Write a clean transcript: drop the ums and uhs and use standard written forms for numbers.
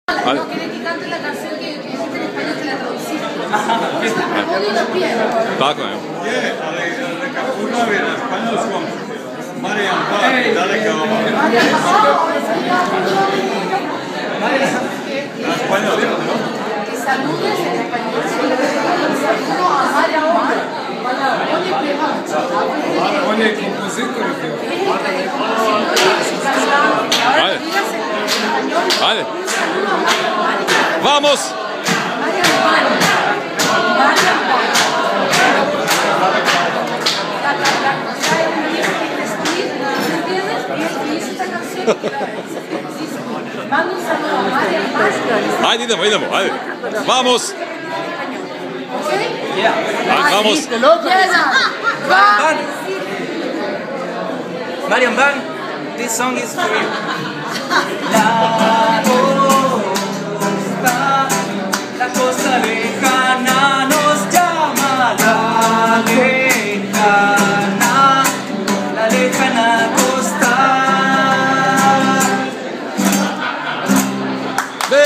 Vale. No quiere que cante la canción que dijiste en español que la traduciste. Pone los pies. Tako je. Je, ali Kapunovi na španjolskom Marijan Bak daleka ova. Na španjolskom, no? Que saludes en español. Saludo a Marijan Bak. On je pjevač. On je kompozitor. Ajde. Ajde. Vamos! Ajde, idemo, ajde. Vamos! Vamos! Marijan Bak, this song is for you. La costa lejana nos llama, la lejana costa. Be!